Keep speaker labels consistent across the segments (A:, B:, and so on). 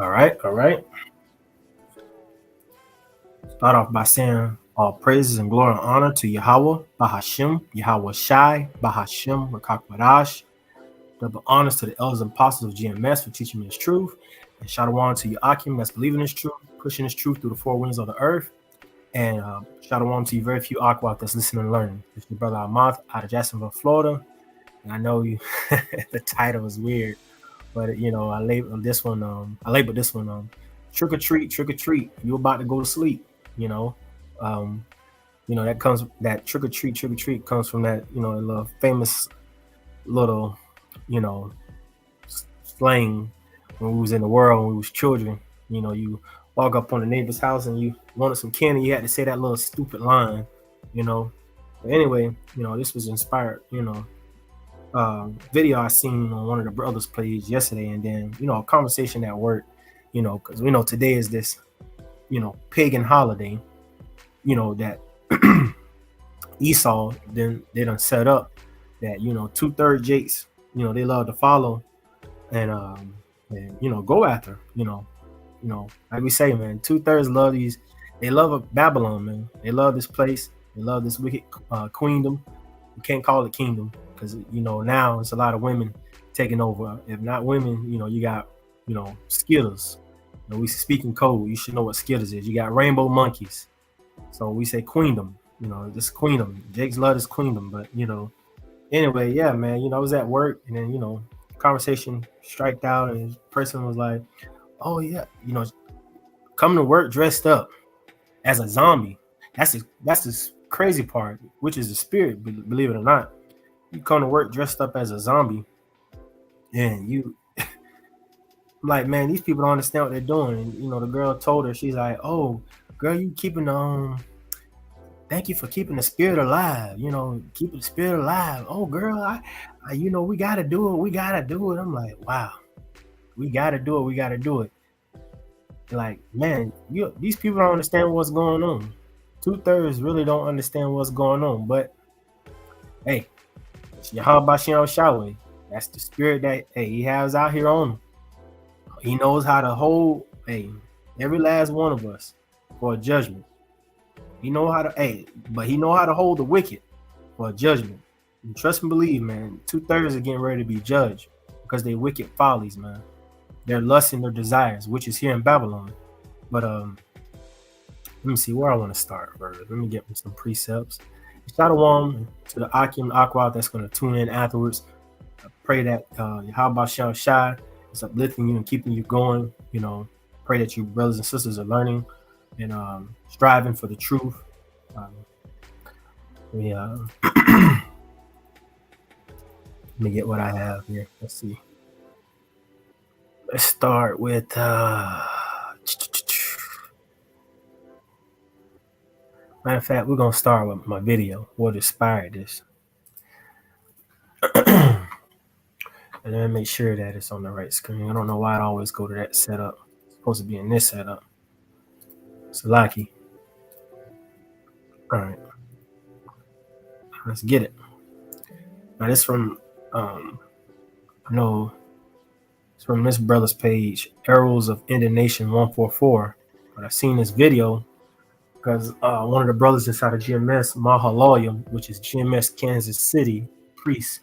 A: All right, all right. Start off by saying all praises and glory and honor to Yahweh, Bahashim, Yahweh Shai, Bahashim, Rakakwadash. Double honors to the elders and apostles of GMS for teaching me his truth. And Shadawan to Yakim that's believing his truth, pushing his truth through the four winds of the earth. And Shadawan to you very few Aquat that's listening and learning. It's your brother Ahmad out of Jacksonville, Florida. And I know you the title is weird, but I labeled this one trick or treat, trick or treat. You about to go to sleep, you know. Um, that trick or treat comes from that, a little famous little, you know, slang when we was in the world when we was children. You walk up on the neighbor's house and you wanted some candy, you had to say that little stupid line, you know. But anyway, this was inspired, video I seen on one of the brothers' page yesterday, and then a conversation at work, because we know today is this, pagan holiday, that Esau then they done set up that 2/3 Jakes, they love to follow and go after, like we say, man, 2/3 love these, they love Babylon, man. They love this place, they love this wicked queendom. You can't call it kingdom because now it's a lot of women taking over. If not women, you got Skittles. We speak in code. You should know what Skittles is. You got rainbow monkeys. So we say queendom. This queendom. Jake's love is queendom, but anyway, yeah, man. I was at work and then conversation striked out and the person was like, "Oh yeah, coming to work dressed up as a zombie. That's the crazy part, which is the spirit. Believe it or not, you come to work dressed up as a zombie, and you like, man, these people don't understand what they're doing." And, the girl told her, she's like, "Oh, girl, you keeping thank you for keeping the spirit alive. Keeping the spirit alive. Oh, girl, I we gotta do it. We gotta do it." I'm like, wow, we gotta do it. We gotta do it. Like, man, these people don't understand what's going on. 2/3 really don't understand what's going on. But hey, it's Yahweh Shawe. That's the spirit that he has out here on him. He knows how to hold every last one of us for a judgment. He know how to but he know how to hold the wicked for a judgment. And trust and believe, man, 2/3 are getting ready to be judged because they wicked follies, man. Their lusts and their desires, which is here in Babylon. But let me see where I want to start first. Let me get some precepts. Shalom to the Akim Aqua that's going to tune in afterwards. I pray that Yahweh Shai is uplifting you and keeping you going. Pray that you brothers and sisters are learning and striving for the truth. Let me get what I have here. Let's see. Let's start with matter of fact, we're gonna start with my video. What inspired this? And then make sure that it's on the right screen. I don't know why I always go to that setup. It's supposed to be in this setup. It's lucky. All right, let's get it. Now this from it's from this brother's page, Arrows of Indignation 144. But I've seen this video because one of the brothers inside of GMS, Mahaloyam, which is GMS Kansas City priest,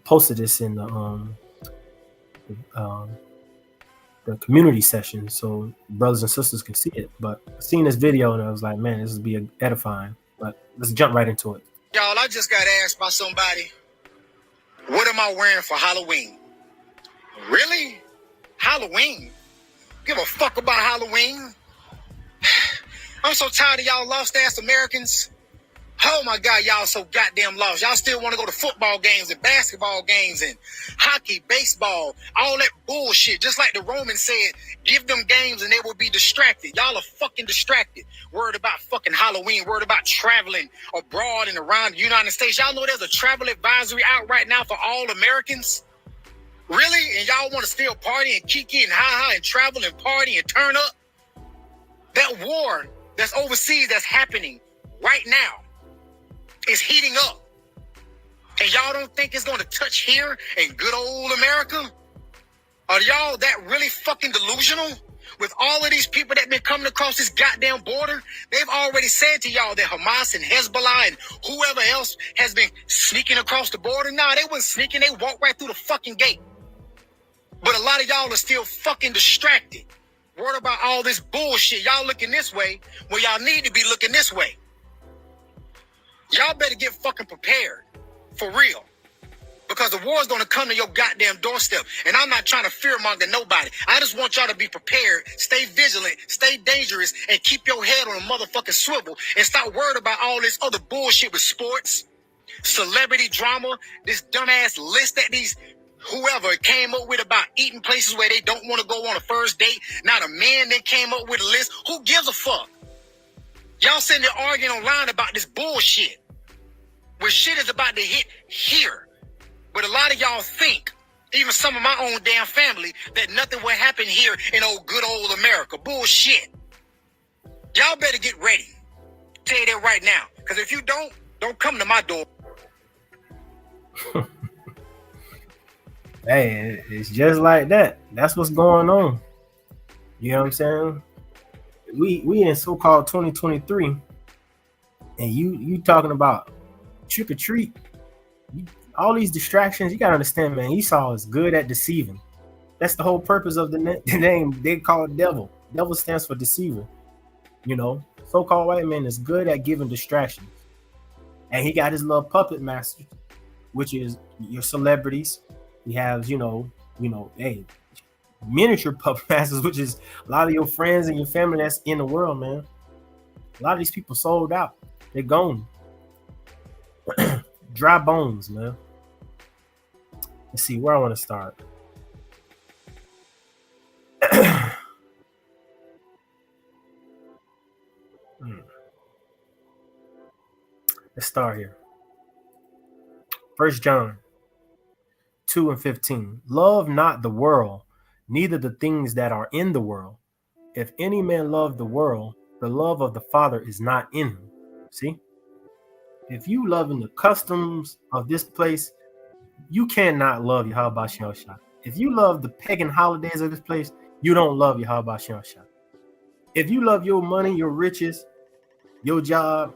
A: posted this in the community session so brothers and sisters can see it. But I seen this video and I was like, man, this would be edifying. But let's jump right into it.
B: Y'all, I just got asked by somebody, what am I wearing for Halloween? Really? Halloween? Give a fuck about Halloween? I'm so tired of y'all lost ass Americans. Oh my God, y'all so goddamn lost. Y'all still want to go to football games and basketball games and hockey, baseball, all that bullshit. Just like the Romans said, give them games and they will be distracted. Y'all are fucking distracted. Worried about fucking Halloween, worried about traveling abroad and around the United States. Y'all know there's a travel advisory out right now for all Americans? Really? And y'all want to still party and kiki and ha-ha and travel and party and turn up? That war that's overseas that's happening right now is heating up. And y'all don't think it's going to touch here in good old America? Are y'all that really fucking delusional? With all of these people that been coming across this goddamn border, they've already said to y'all that Hamas and Hezbollah and whoever else has been sneaking across the border. Nah, they wasn't sneaking. They walked right through the fucking gate. But a lot of y'all are still fucking distracted. Worried about all this bullshit. Y'all looking this way when y'all need to be looking this way. Y'all better get fucking prepared. For real. Because the war's gonna come to your goddamn doorstep. And I'm not trying to fearmonger nobody. I just want y'all to be prepared, stay vigilant, stay dangerous, and keep your head on a motherfucking swivel. And stop worried about all this other bullshit with sports, celebrity drama, this dumbass list that these whoever came up with about eating places where they don't want to go on a first date. Not a man that came up with a list. Who gives a fuck? Y'all sitting there arguing online about this bullshit. Where shit is about to hit here. But a lot of y'all think, even some of my own damn family, that nothing will happen here in good old America. Bullshit. Y'all better get ready. Tell you that right now. Because if you don't come to my door.
A: Hey, it's just like that. That's what's going on. You know what I'm saying? We in so-called 2023, and you talking about trick or treat. All these distractions, you gotta understand, man. Esau is good at deceiving. That's the whole purpose of the name. They call it devil. Devil stands for deceiver. You know, so-called white man is good at giving distractions, and he got his little puppet master, which is your celebrities. He has, hey, miniature puppet masters, which is a lot of your friends and your family that's in the world, man. A lot of these people sold out. They're gone. Dry bones, man. Let's see where I want to start. Let's start here. 1 John 2:15. Love not the world, neither the things that are in the world. If any man love the world, the love of the Father is not in him. See? If you love in the customs of this place, you cannot love Yahweh Shem Shah. If you love the pagan holidays of this place, you don't love Yahweh Shem Shah. If you love your money, your riches, your job,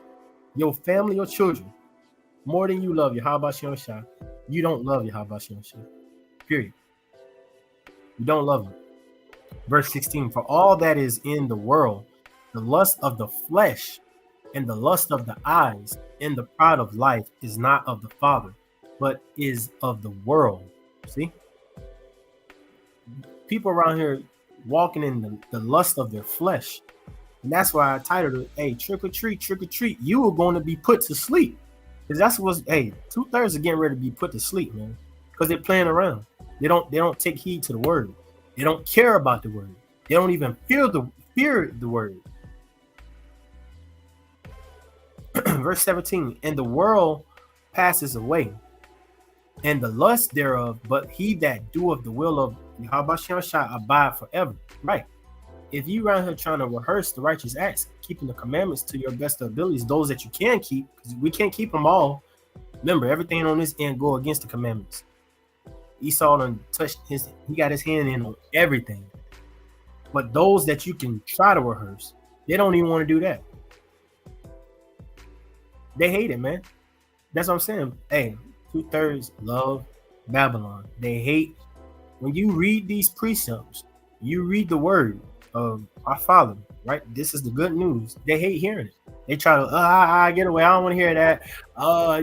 A: your family, your children, more than you love Yahweh Shem Shah, you don't love Yahweh Shem Shah. Period. You don't love him. Verse 16, for all that is in the world, the lust of the flesh and the lust of the eyes and the pride of life is not of the Father, but is of the world. See? People around here walking in the lust of their flesh. And that's why I titled it, hey, trick or treat, trick or treat. You are going to be put to sleep. Because that's what's, hey, 2/3 are getting ready to be put to sleep, man. Because they're playing around. They don't take heed to the word. They don't care about the word. They don't even fear the word. Verse 17, and the world passes away, and the lust thereof, but he that doeth the will of Yahweh shall abide forever. Right. If you around here trying to rehearse the righteous acts, keeping the commandments to your best abilities, those that you can keep, because we can't keep them all. Remember, everything on this end go against the commandments. Esau done touched he got his hand in on everything. But those that you can try to rehearse, they don't even want to do that. They hate it, man. That's what I'm saying. Hey, 2/3 love Babylon. They hate when you read these precepts, you read the word of our Father, right? This is the good news. They hate hearing it. They try to get away. I don't want to hear that.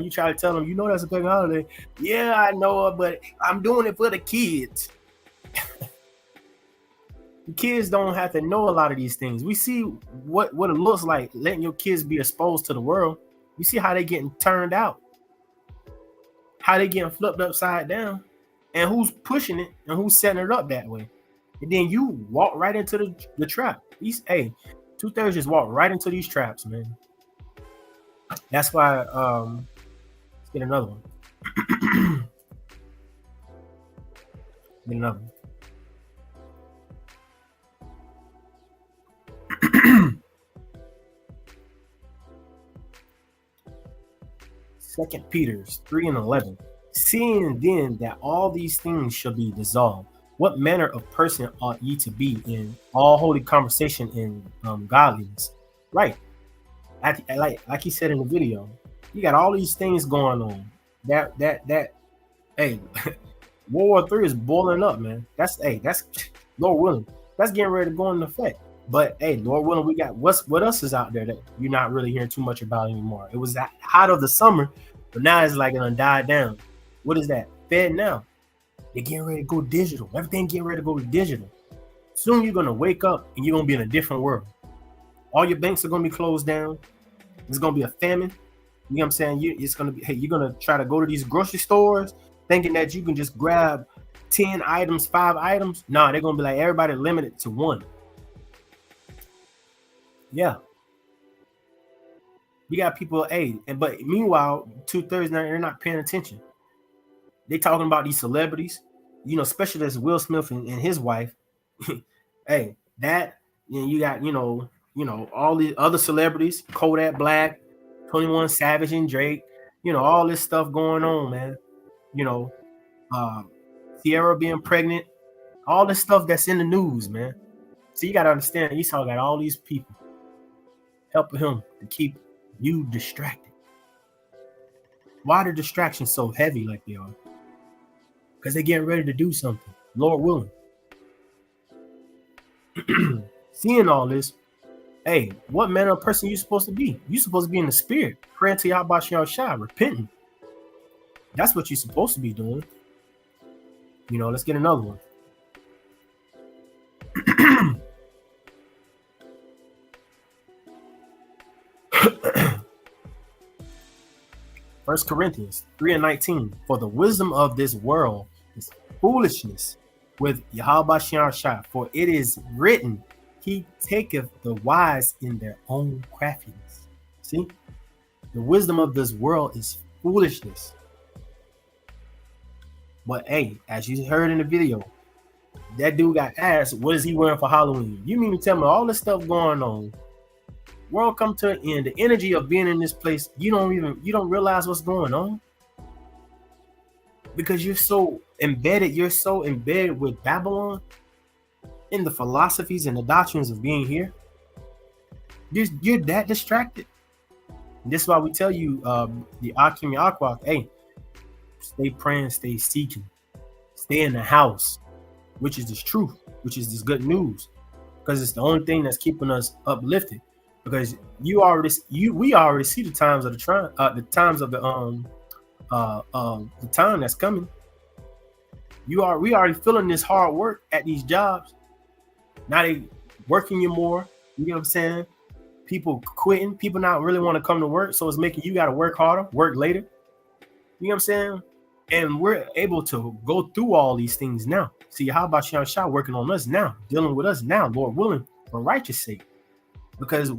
A: You try to tell them, that's a pagan holiday. Yeah, I know it, but I'm doing it for the kids. The kids don't have to know a lot of these things. We see what it looks like letting your kids be exposed to the world. You see how they getting turned out, how they getting flipped upside down, and who's pushing it and who's setting it up that way. And then you walk right into the trap. 2/3 just walk right into these traps, man. That's why let's get another one. Get another one. 2 Peter 3:11. Seeing then that all these things shall be dissolved, what manner of person ought ye to be in all holy conversation and godliness? Right. Like he said in the video, you got all these things going on. That hey, World War III is boiling up, man. That's Lord willing. That's getting ready to go into effect. But hey, Lord willing, we got what else is out there that you're not really hearing too much about anymore. It was that hot of the summer, but now it's like gonna die down. What is that? Fed now. They're getting ready to go digital. Everything getting ready to go digital. Soon you're gonna wake up and you're gonna be in a different world. All your banks are gonna be closed down. There's gonna be a famine. You know what I'm saying? It's gonna be, hey, you're gonna try to go to these grocery stores thinking that you can just grab 10 items, 5 items. No, they're gonna be like everybody limited to 1. Yeah. You got people, but meanwhile, 2/3 they're not paying attention. They talking about these celebrities, especially as Will Smith and his wife. Hey, that you got, all these other celebrities, Kodak Black, 21 Savage and Drake, all this stuff going on, man. Sierra being pregnant, all this stuff that's in the news, man. So you got to understand, Esau got all these people helping him to keep you distracted. Why are the distractions so heavy like they are? Because they're getting ready to do something, Lord willing. Seeing all this, hey, what manner of person you supposed to be? You supposed to be in the spirit, praying to Yahweh Shai, repenting. That's what you're supposed to be doing. Let's get another one. First Corinthians 3:19. For the wisdom of this world is foolishness with Yahweh Shai. For it is written, he taketh the wise in their own craftiness. See? The wisdom of this world is foolishness. But hey, as you heard in the video, that dude got asked, what is he wearing for Halloween? You mean to tell me all this stuff going on? World come to an end. The energy of being in this place, you don't realize what's going on. Because you're so embedded with Babylon in the philosophies and the doctrines of being here. You're that distracted. And this is why we tell you, the Akim Yakwak, hey, stay praying, stay seeking, stay in the house, which is this truth, which is this good news, because it's the only thing that's keeping us uplifted. Because we already see the times of the time that's coming. We already feeling this hard work at these jobs. Now they working you more. You know what I'm saying? People quitting. People not really want to come to work, so it's making you got to work harder, work later. You know what I'm saying? And we're able to go through all these things now. See, how about Shah working on us now, dealing with us now, Lord willing, for righteous sake. Because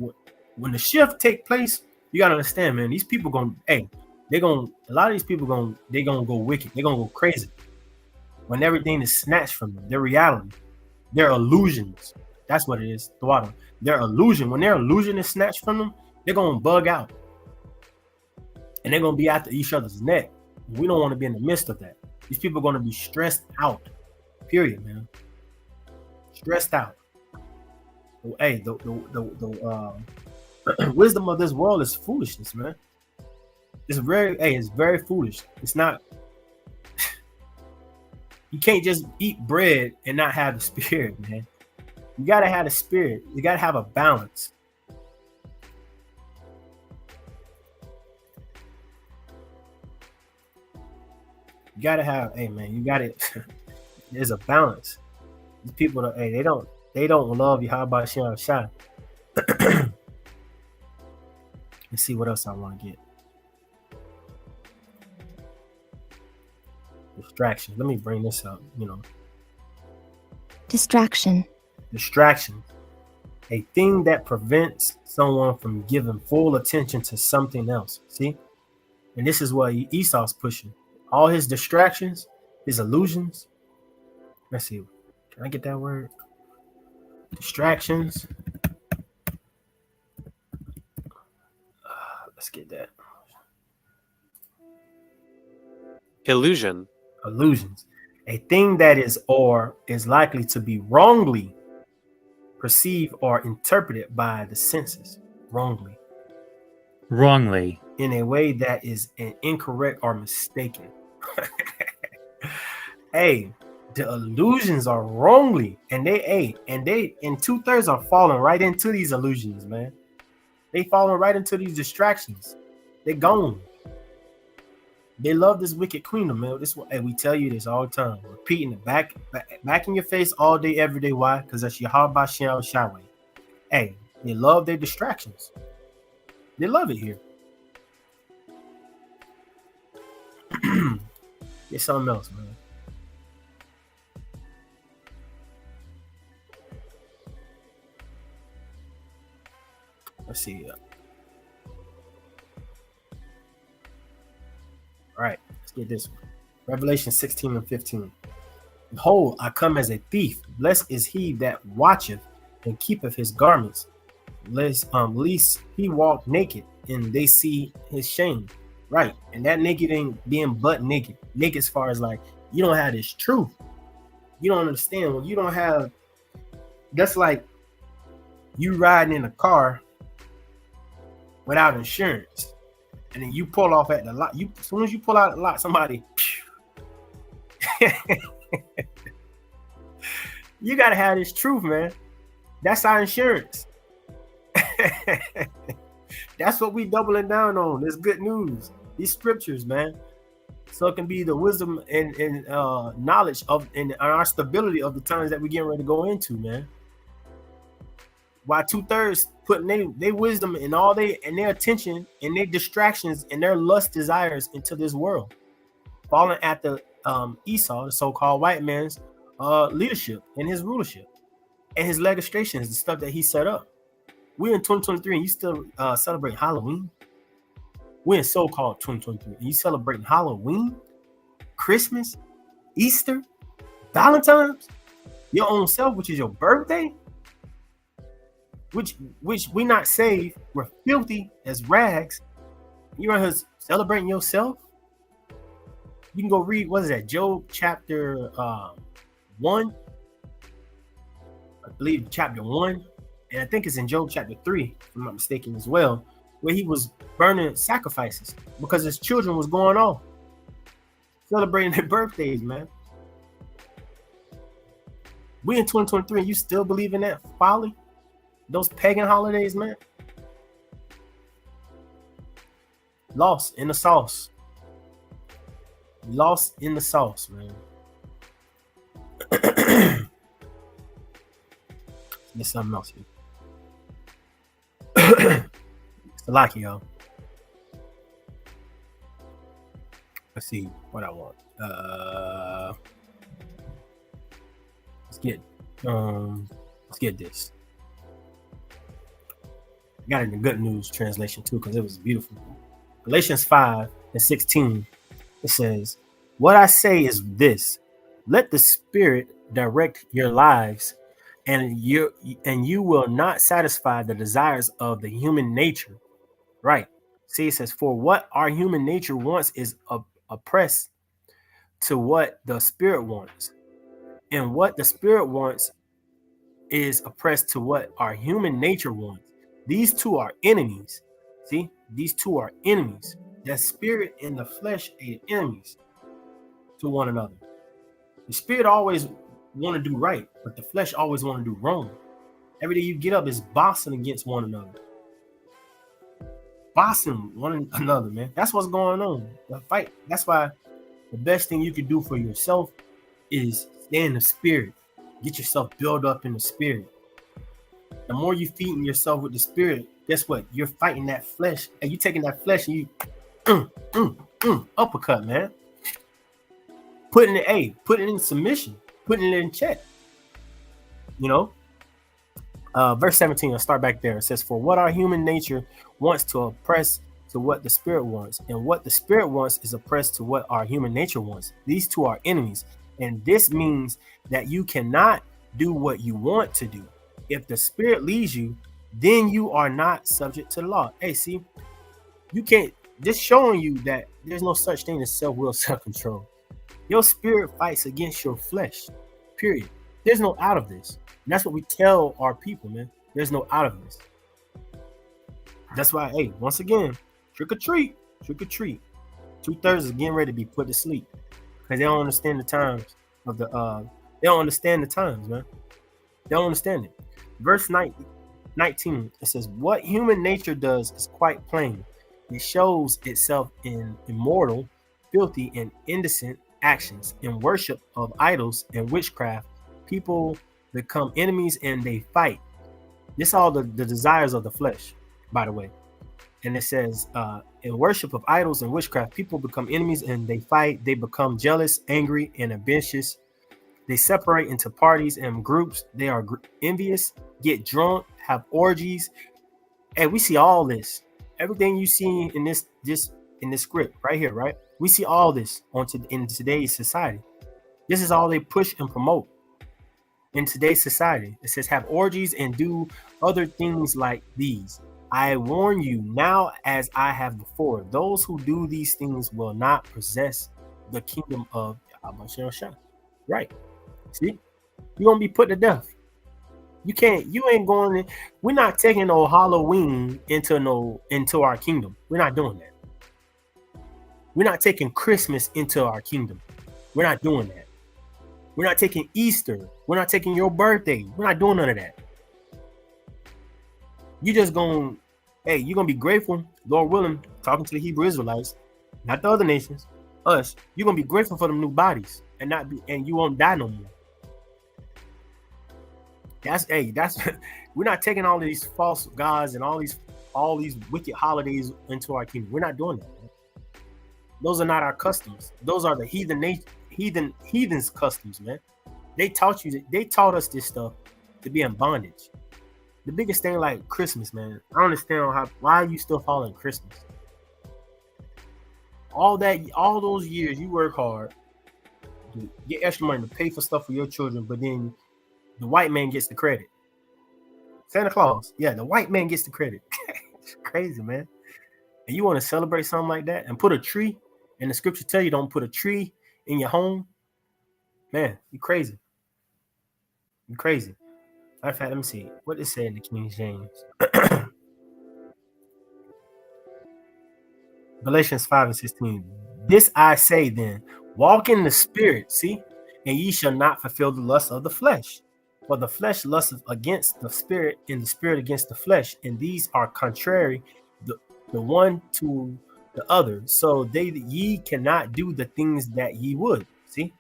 A: when the shift take place, you gotta understand, man. These people a lot of these people go wicked. They're gonna go crazy when everything is snatched from them. Their reality, their illusions. That's what it is. Their illusion. When their illusion is snatched from them, they're gonna bug out, and they're gonna be after each other's neck. We don't want to be in the midst of that. These people are gonna be stressed out. Period, man. Stressed out. Hey, the wisdom of this world is foolishness, man. It's very foolish. It's not. You can't just eat bread and not have the spirit, man. You gotta have the spirit. You gotta have a balance. You gotta have, there's a balance. These people, they don't love you. How about Shai? Let's see what else I want to get. Distraction. Let me bring this up.
C: Distraction.
A: A thing that prevents someone from giving full attention to something else. See? And this is what Esau's pushing. All his distractions, his illusions. Let's see. Can I get that word? Distractions. Let's get that.
D: Illusions.
A: A thing that is or is likely to be wrongly perceived or interpreted by the senses wrongly in a way that is incorrect or mistaken. Hey, the illusions are wrongly, and they and 2/3 are falling right into these illusions, man. They falling right into these distractions. They gone. They love this wicked queendom, man. This, and we tell you this all the time, repeating it back in your face all day, every day. Why? Because that's Yahweh Shem Shaway. Hey, they love their distractions. They love it here. It's something else, man. Let's see. All right, let's get this one. Revelation 16 and 15. Behold, I come as a thief. Blessed is he that watcheth and keepeth his garments, lest he walk naked and they see his shame. Right. And that naked ain't being butt naked. Naked as far as like, you don't have this truth. You don't understand. When you don't have, that's like you riding in a car without insurance. And then you pull off at the lot. As soon as you pull out the lot, somebody you gotta have this truth, man. That's our insurance. That's what we doubling down on. This good news. These scriptures, man. So it can be the wisdom and knowledge of and our stability of the times that we're getting ready to go into, man. While 2/3 putting their wisdom and all their attention and their distractions and their lust desires into this world, falling at the Esau, the so-called white man's leadership and his rulership and his legislations, the stuff that he set up. We're in 2023 and you still celebrating Halloween. We're in so-called 2023 and you celebrating Halloween, Christmas, Easter, Valentine's, your own self, which is your birthday. Which we not saved, we're filthy as rags. You're out here celebrating yourself. You can go read, what is that, Job chapter 1, I believe chapter 1, and I think it's in Job chapter 3, if I'm not mistaken as well, where he was burning sacrifices because his children was going off, celebrating their birthdays, man. We in 2023 and you still believe in that folly? Those pagan holidays, man. Lost in the sauce. Lost in the sauce, man. There's something else here. It's a lucky, y'all. Let's see what I want. Let's get this. I got it in the Good News translation too, because it was beautiful. Galatians 5 and 16. It says, "What I say is this: let the Spirit direct your lives, and you will not satisfy the desires of the human nature." Right. See, it says, "For what our human nature wants is oppressed to what the Spirit wants, and what the Spirit wants is oppressed to what our human nature wants. These two are enemies." See, these two are enemies. The spirit and the flesh are enemies to one another. The spirit always want to do right, but the flesh always want to do wrong. Every day you get up is bossing against one another. Bossing one another, man. That's what's going on. The fight. That's why the best thing you can do for yourself is stay in the spirit. Get yourself built up in the spirit. The more you feeding yourself with the spirit, guess what? You're fighting that flesh, and you taking that flesh and you uppercut, man. Putting it in submission, putting it in check. You know, verse 17. I'll start back there. It says, "For what our human nature wants to oppress to what the spirit wants, and what the spirit wants is oppressed to what our human nature wants. These two are enemies, and this means that you cannot do what you want to do. If the spirit leads you, then you are not subject to the law." Hey, see, you can't. This showing you that there's no such thing as self-will, self-control. Your spirit fights against your flesh. Period. There's no out of this. And that's what we tell our people, man. There's no out of this. That's why, hey, once again, trick or treat, trick or treat. 2/3 is getting ready to be put to sleep because they don't understand the times of the. They don't understand the times, man. They don't understand it. Verse 19, it says, "What human nature does is quite plain. It shows itself in immoral, filthy, and indecent actions, in worship of idols and witchcraft. People become enemies and they fight." This all the desires of the flesh, by the way. And it says, in worship of idols and witchcraft, people become enemies and they fight. They become jealous, angry, and ambitious. They separate into parties and groups. They are envious, get drunk, have orgies. And we see all this. Everything you see in this script right here, right? We see all this in today's society. This is all they push and promote in today's society. It says, have orgies and do other things like these. I warn you now, as I have before, those who do these things will not possess the kingdom of Yahweh. Right. See, you're going to be put to death. You ain't going to, we're not taking no Halloween into our kingdom. We're not doing that. We're not taking Christmas into our kingdom. We're not doing that. We're not taking Easter. We're not taking your birthday. We're not doing none of that. You just going, hey, you're going to be grateful, Lord willing, talking to the Hebrew Israelites, not the other nations, us. You're going to be grateful for them new bodies and you won't die no more. That's we're not taking all of these false gods and all these wicked holidays into our kingdom. We're not doing that, man. Those are not our customs. Those are the heathens customs, man. They taught us this stuff to be in bondage. The biggest thing like Christmas, man. I don't understand why you still following Christmas. All those years you work hard to get extra money to pay for stuff for your children, but then the white man gets the credit. Santa Claus, yeah, the white man gets the credit. It's crazy, man. And you want to celebrate something like that and put a tree, and the scripture tell you don't put a tree in your home, man, you crazy. You crazy. Matter of fact, let me see what it said in the King James. Galatians 5:16. This I say then, walk in the spirit, see, and ye shall not fulfill the lust of the flesh. For the flesh lusteth against the spirit, and the spirit against the flesh, and these are contrary the one to the other, so ye cannot do the things that ye would. See,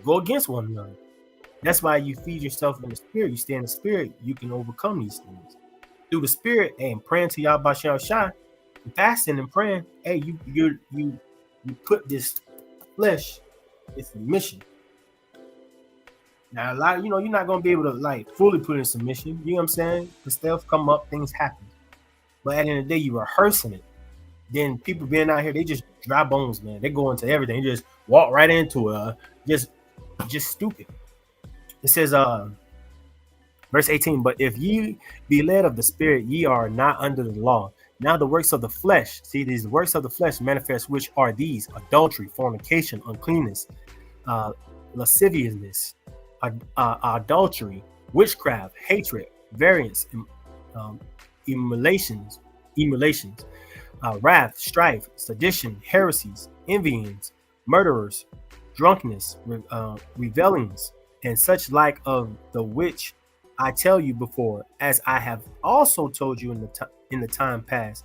A: go against one another. That's why you feed yourself in the spirit. You stay in the spirit, you can overcome these things through the spirit and praying to Yahweh Shai, fasting and praying. Hey, you put this flesh in submission. Now, a lot, you're not gonna be able to like fully put in submission. You know what I'm saying? The stuff come up, things happen. But at the end of the day, you rehearsing it. Then people being out here, they just dry bones, man. They go into everything. They just walk right into it. Just stupid. It says, verse 18, but if ye be led of the spirit, ye are not under the law. Now the works of the flesh, see, these works of the flesh manifest, which are these: adultery, fornication, uncleanness, lasciviousness, adultery, witchcraft, hatred, variance, emulations, wrath, strife, sedition, heresies, envyings, murderers, drunkenness, revelings, and such like, of the which I tell you before, as I have also told you in the time past,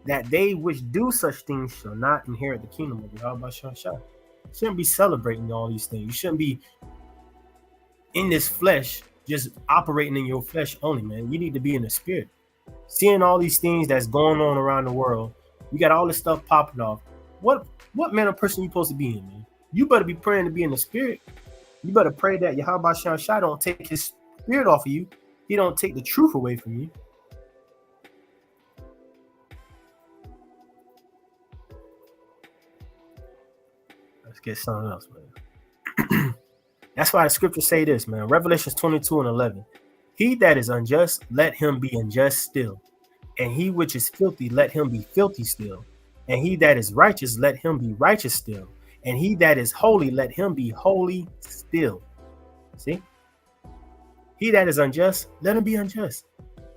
A: that they which do such things shall not inherit the kingdom of Yahweh. You shouldn't be celebrating all these things. You shouldn't be in this flesh, just operating in your flesh only, man. You need to be in the spirit. Seeing all these things that's going on around the world, you got all this stuff popping off. What man or person you supposed to be in, man? You better be praying to be in the spirit. You better pray that Yahweh Shai don't take his spirit off of you. He don't take the truth away from you. Let's get something else, man. That's why the scriptures say this, man. Revelations 22:11. He that is unjust, let him be unjust still. And he which is filthy, let him be filthy still. And he that is righteous, let him be righteous still. And he that is holy, let him be holy still. See? He that is unjust, let him be unjust.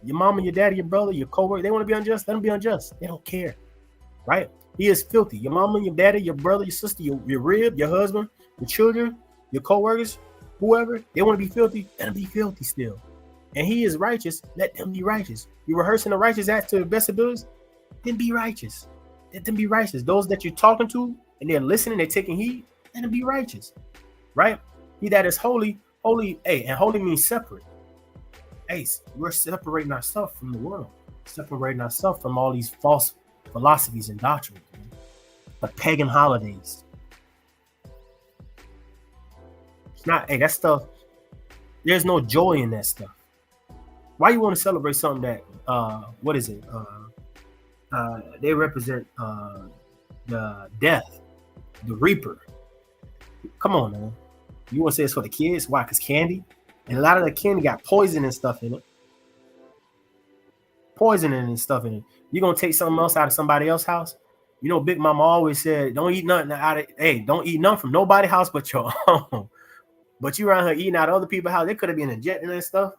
A: Your mama, your daddy, your brother, your coworker, they want to be unjust, let them be unjust. They don't care, right? He is filthy. Your mama, your daddy, your brother, your sister, your rib, your husband, your children, your coworkers, whoever, they want to be filthy, let them be filthy still. And he is righteous, let them be righteous. You're rehearsing the righteous act to the best abilities, then be righteous. Let them be righteous. Those that you're talking to and they're listening, they're taking heed, let them be righteous, right? He that is holy, and holy means separate. Hey, we're separating ourselves from the world, separating ourselves from all these false philosophies and doctrines, man. The pagan holidays. It's not, that stuff, there's no joy in that stuff. Why you want to celebrate something that, what is it? They represent the death, the reaper. Come on, man. You want to say it's for the kids? Why? Because candy? And a lot of the candy got poison and stuff in it. Poison and stuff in it. You're going to take something else out of somebody else's house? You know, Big Mama always said, don't eat nothing out of, don't eat nothing from nobody's house but your own. But you around here eating out of other people's house. They could have been injecting and stuff.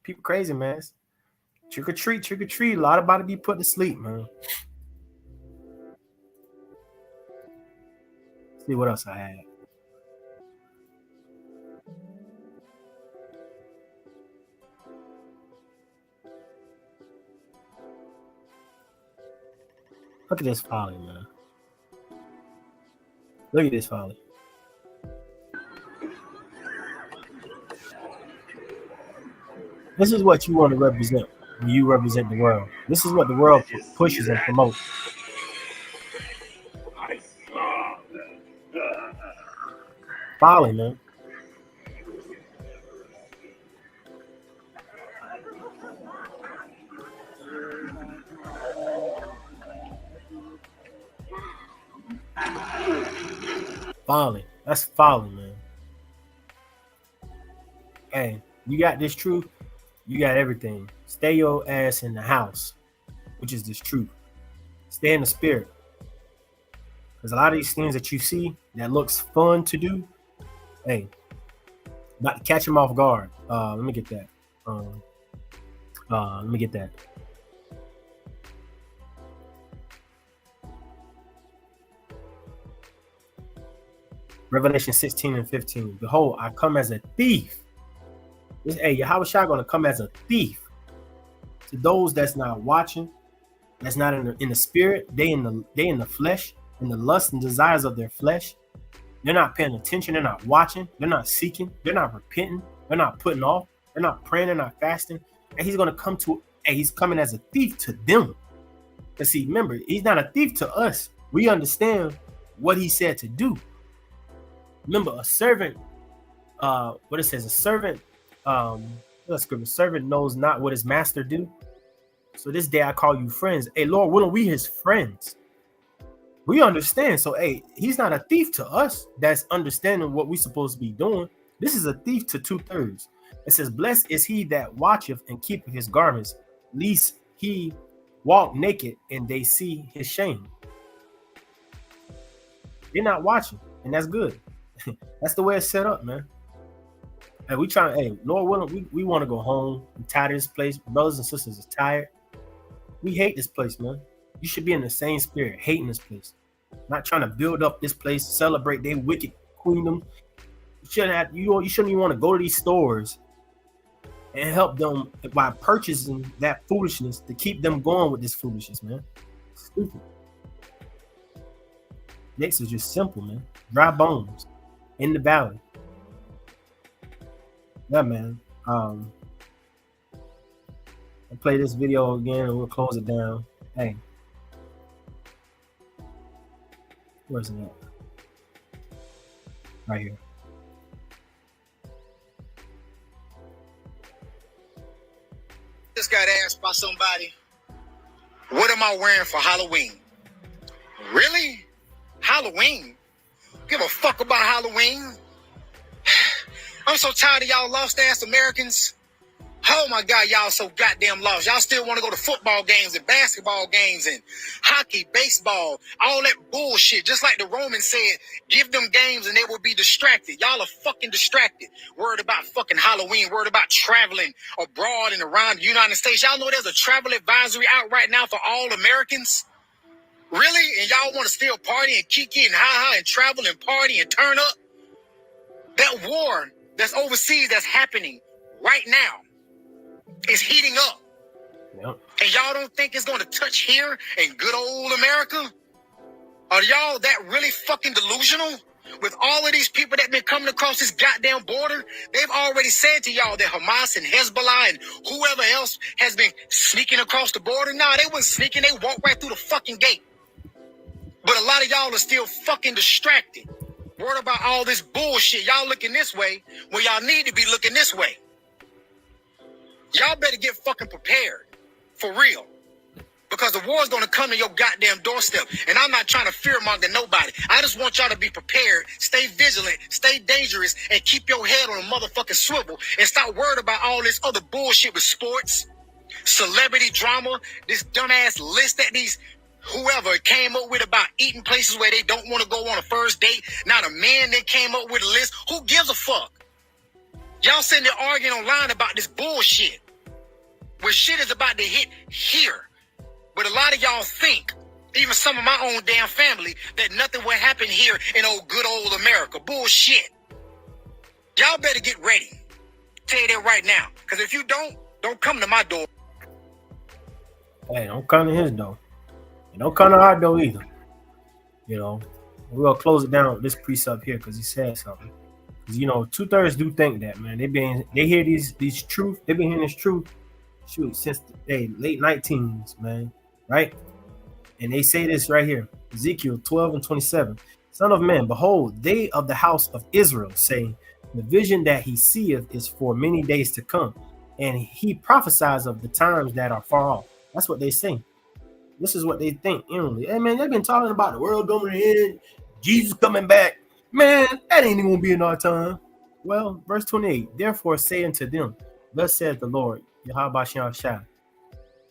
A: People crazy, man. Trick or treat. A lot about to be put to sleep, man. Let's see what else I had. Look at this folly, man. Look at this folly. This is what you want to represent when you represent the world. This is what the world pushes and promotes. Folly, man. Folly. That's folly, man. Hey, you got this truth, you got everything. Stay your ass in the house, which is this truth. Stay in the spirit. Because a lot of these things that you see that looks fun to do, hey, not to catch them off guard. Let me get that. Let me get that. Revelation 16 and 15. Behold, I come as a thief. Hey, Yahweh Shai going to come as a thief. To those that's not watching, that's not in the spirit, they in the flesh, in the lust and desires of their flesh. They're not paying attention. They're not watching. They're not seeking. They're not repenting. They're not putting off. They're not praying. They're not fasting. And he's going to come to, and he's coming as a thief to them. Because see, remember, he's not a thief to us. We understand what he said to do. Remember, a servant, what it says, a servant, a servant knows not what his master do. So this day I call you friends. Hey, Lord, willing we his friends. We understand. So, hey, he's not a thief to us that's understanding what we're supposed to be doing. This is a thief to 2/3. It says, blessed is he that watcheth and keepeth his garments, lest he walk naked and they see his shame. They're not watching, and that's good. That's the way it's set up, man. And we trying, hey, Lord willing, we want to go home. I'm tired of this place. Brothers and sisters are tired. We hate this place, man. You should be in the same spirit, hating this place. Not trying to build up this place, celebrate their wicked queendom. You shouldn't even want to go to these stores and help them by purchasing that foolishness to keep them going with this foolishness, man. Stupid. Next is just simple, man. Dry bones in the valley. Yeah, man. I'll play this video again and we'll close it down. Hey. Where's it at? Right here.
B: Just got asked by somebody, what am I wearing for Halloween? Really? Halloween? Give a fuck about Halloween? I'm so tired of y'all lost ass Americans Oh my God, y'all so goddamn lost. Y'all still want to go to football games and basketball games and hockey, baseball, all that bullshit. Just like the Romans said, give them games and they will be distracted. Y'all are fucking distracted. Worried about fucking Halloween, worried about traveling abroad and around the United States. Y'all know there's a travel advisory out right now for all Americans? Really? And y'all want to still party and kiki and ha-ha and travel and party and turn up? That war that's overseas that's happening right now is heating up.
A: Yep.
B: And y'all don't think it's going to touch here in good old America? Are y'all that really fucking delusional? With all of these people that been coming across this goddamn border, they've already said to y'all that Hamas and Hezbollah and whoever else has been sneaking across the border. Nah, they wasn't sneaking. They walked right through the fucking gate. But a lot of y'all are still fucking distracted. Worried about all this bullshit. Y'all looking this way when y'all need to be looking this way. Y'all better get fucking prepared. For real. Because the war's going to come to your goddamn doorstep. And I'm not trying to fearmonger nobody. I just want y'all to be prepared, stay vigilant, stay dangerous, and keep your head on a motherfucking swivel. And stop worried about all this other bullshit with sports, celebrity drama, this dumbass list that these whoever came up with about eating places where they don't want to go on a first date. Now the man that came up with a list. Who gives a fuck? Y'all sitting there arguing online about this bullshit. Where shit is about to hit here. But a lot of y'all think, even some of my own damn family, that nothing will happen here in old good old America. Bullshit. Y'all better get ready. Tell you that right now. Because if you don't come to my door.
A: Hey, don't come to his door. And don't come to our door either. You know, we're going to close it down with this precept here because he said something. Because, you know, 2/3 do think that, man. They hear these truth. They've been hearing this truth, since the late 19s, man. Right? And they say this right here. Ezekiel 12:27. Son of man, behold, they of the house of Israel say, the vision that he seeth is for many days to come. And he prophesies of the times that are far off. That's what they say. This is what they think inwardly. Hey, man, they've been talking about the world coming to an end, Jesus coming back. Man, that ain't even going to be in our time. Well, verse 28, therefore say unto them, thus saith the Lord, Yahweh Shai,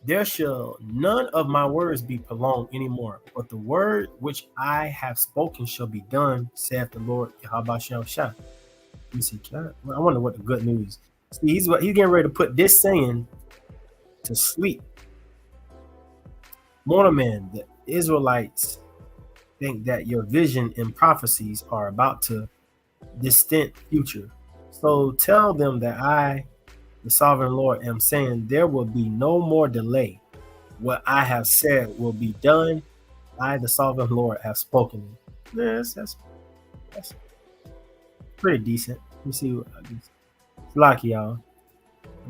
A: there shall none of my words be prolonged anymore, but the word which I have spoken shall be done, saith the Lord, Yahweh Shai. Let me see, I wonder what the good news. See, he's getting ready to put this saying to sleep. Mortal man, the Israelites think that your vision and prophecies are about to distant future. So tell them that I, the sovereign Lord, am saying there will be no more delay. What I have said will be done. I, the sovereign Lord, have spoken. Yes, that's pretty decent. Let me see what it's like, y'all.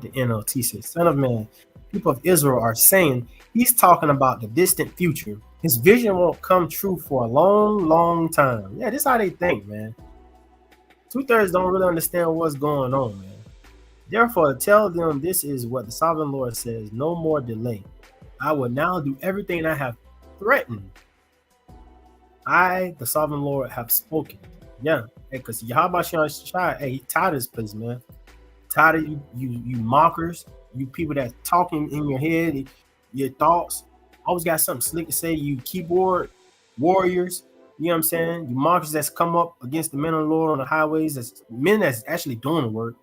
A: The NLT says, son of man, people of Israel are saying he's talking about the distant future. His vision won't come true for a long, long time. Yeah, this is how they think, man. 2/3 don't really understand what's going on, man. Therefore, tell them this is what the sovereign Lord says, no more delay. I will now do everything I have threatened. I, the sovereign Lord, have spoken. Yeah, because Yahweh Shai, he tired of this place, man. Tired of you mockers, you people that talking in your head, your thoughts. Always got something slick to say. You keyboard warriors, you know what I'm saying? You mockers that's come up against the men of the Lord on the highways, that's men that's actually doing the work,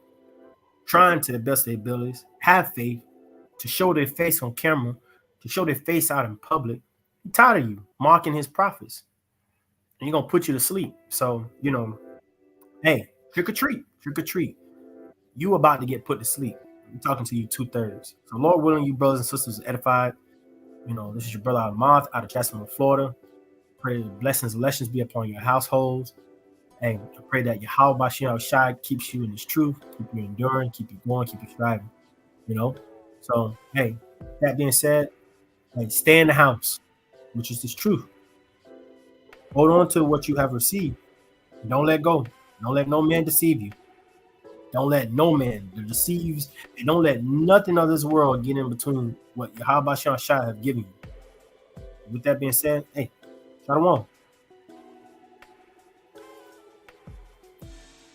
A: trying to the best of their abilities, have faith, to show their face on camera, to show their face out in public. I'm tired of you mocking his prophets. And you're going to put you to sleep. So, you know, hey, trick or treat. You about to get put to sleep. I'm talking to you 2/3. So, Lord willing, you brothers and sisters are edified. You know, this is your brother Ahmad out of Jacksonville, Florida. Pray blessings and lessons be upon your households. Hey, I pray that Yahweh Shai keeps you in his truth, keep you enduring, keep you going, keep you striving. You know? So, hey, that being said, hey, stay in the house, which is this truth. Hold on to what you have received. Don't let go. Don't let no man deceive you. Don't let no man deceive, and don't let nothing of this world get in between what Yahweh Shai have given you. With that being said, hey, Shalom.